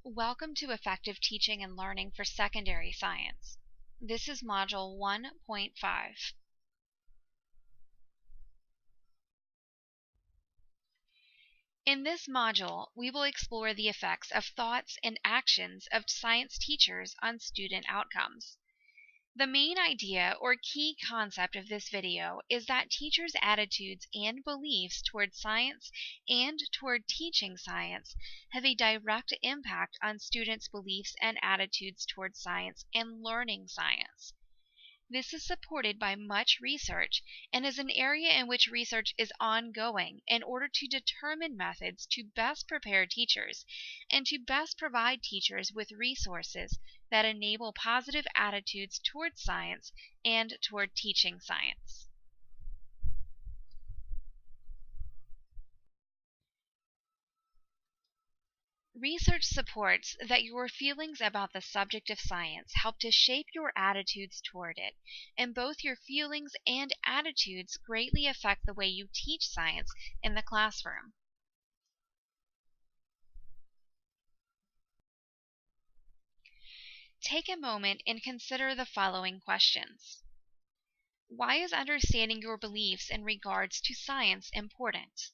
Welcome to Effective Teaching and Learning for Secondary Science. This is Module 1.5. In this module, we will explore the effects of thoughts and actions of science teachers on student outcomes. The main idea or key concept of this video is that teachers' attitudes and beliefs toward science and toward teaching science have a direct impact on students' beliefs and attitudes toward science and learning science. This is supported by much research and is an area in which research is ongoing in order to determine methods to best prepare teachers and to best provide teachers with resources that enable positive attitudes toward science and toward teaching science. Research supports that your feelings about the subject of science help to shape your attitudes toward it, and both your feelings and attitudes greatly affect the way you teach science in the classroom. Take a moment and consider the following questions. Why is understanding your beliefs in regards to science important?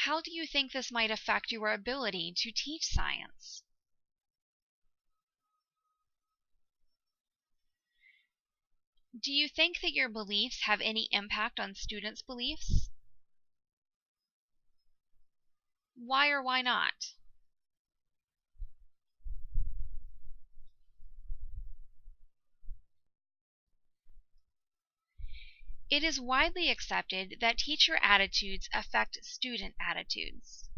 How do you think this might affect your ability to teach science? Do you think that your beliefs have any impact on students' beliefs? Why or why not? It is widely accepted that teacher attitudes affect student attitudes.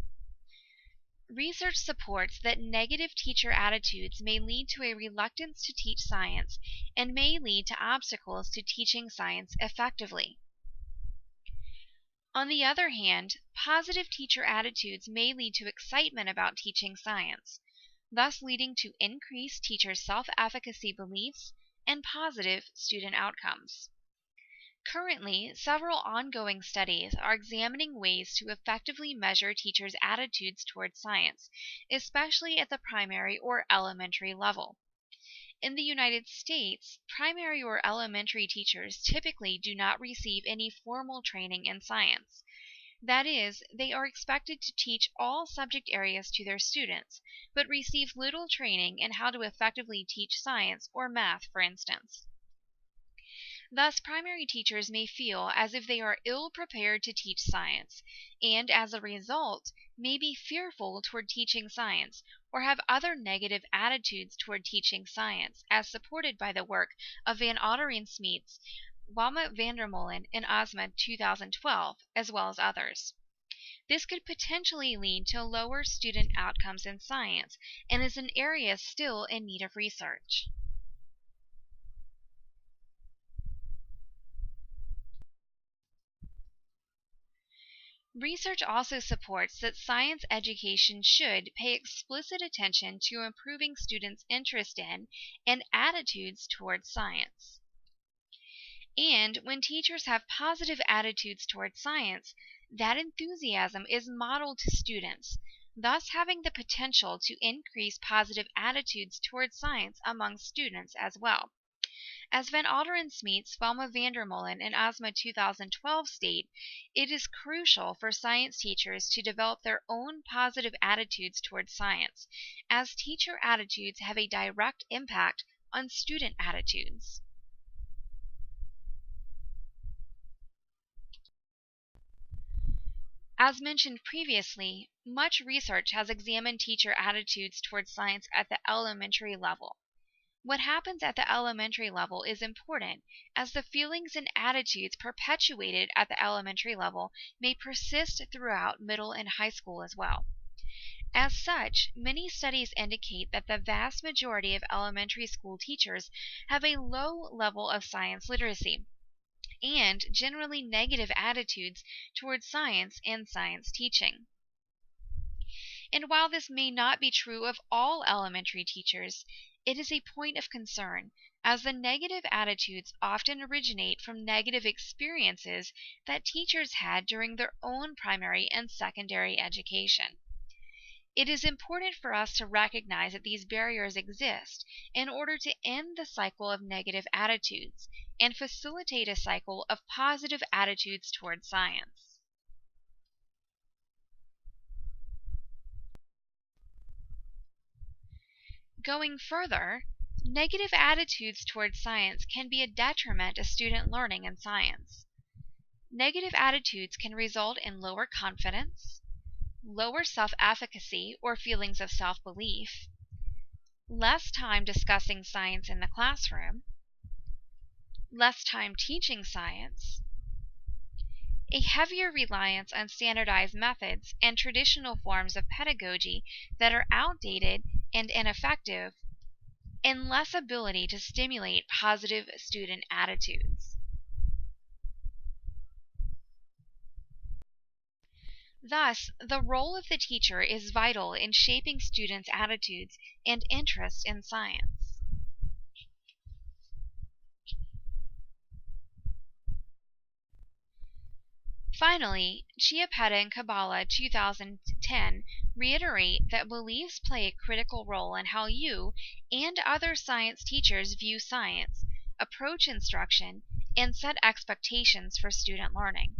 Research supports that negative teacher attitudes may lead to a reluctance to teach science and may lead to obstacles to teaching science effectively. On the other hand, positive teacher attitudes may lead to excitement about teaching science, thus leading to increased teacher self-efficacy beliefs and positive student outcomes. Currently, several ongoing studies are examining ways to effectively measure teachers' attitudes toward science, especially at the primary or elementary level. In the United States, primary or elementary teachers typically do not receive any formal training in science. That is, they are expected to teach all subject areas to their students, but receive little training in how to effectively teach science or math, for instance. Thus, primary teachers may feel as if they are ill-prepared to teach science, and as a result, may be fearful toward teaching science, or have other negative attitudes toward teaching science, as supported by the work of Van Ottereen Smeets, Wilma Vandermolen, and Ozma 2012, as well as others. This could potentially lead to lower student outcomes in science, and is an area still in need of research. Research also supports that science education should pay explicit attention to improving students' interest in and attitudes towards science. And when teachers have positive attitudes towards science, that enthusiasm is modeled to students, thus having the potential to increase positive attitudes towards science among students as well. As Van Ottereen Smeets, Wilma Vandermolen, and Ozma 2012 state, it is crucial for science teachers to develop their own positive attitudes towards science, as teacher attitudes have a direct impact on student attitudes. As mentioned previously, much research has examined teacher attitudes towards science at the elementary level. What happens at the elementary level is important, as the feelings and attitudes perpetuated at the elementary level may persist throughout middle and high school as well. As such, many studies indicate that the vast majority of elementary school teachers have a low level of science literacy and generally negative attitudes towards science and science teaching. And while this may not be true of all elementary teachers, it is a point of concern as the negative attitudes often originate from negative experiences that teachers had during their own primary and secondary education. It is important for us to recognize that these barriers exist in order to end the cycle of negative attitudes and facilitate a cycle of positive attitudes toward science. Going further, negative attitudes toward science can be a detriment to student learning in science. Negative attitudes can result in lower confidence, lower self-efficacy or feelings of self-belief, less time discussing science in the classroom, less time teaching science, a heavier reliance on standardized methods and traditional forms of pedagogy that are outdated and ineffective, and less ability to stimulate positive student attitudes. Thus, the role of the teacher is vital in shaping students' attitudes and interest in science. Finally, Chiappetta and Kabbalah 2010 reiterate that beliefs play a critical role in how you and other science teachers view science, approach instruction, and set expectations for student learning.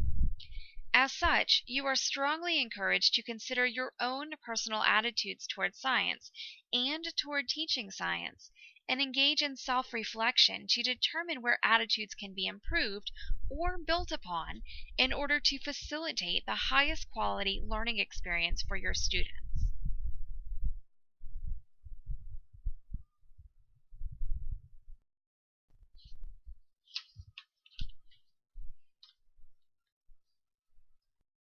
As such, you are strongly encouraged to consider your own personal attitudes toward science and toward teaching science, and engage in self-reflection to determine where attitudes can be improved or built upon in order to facilitate the highest quality learning experience for your students.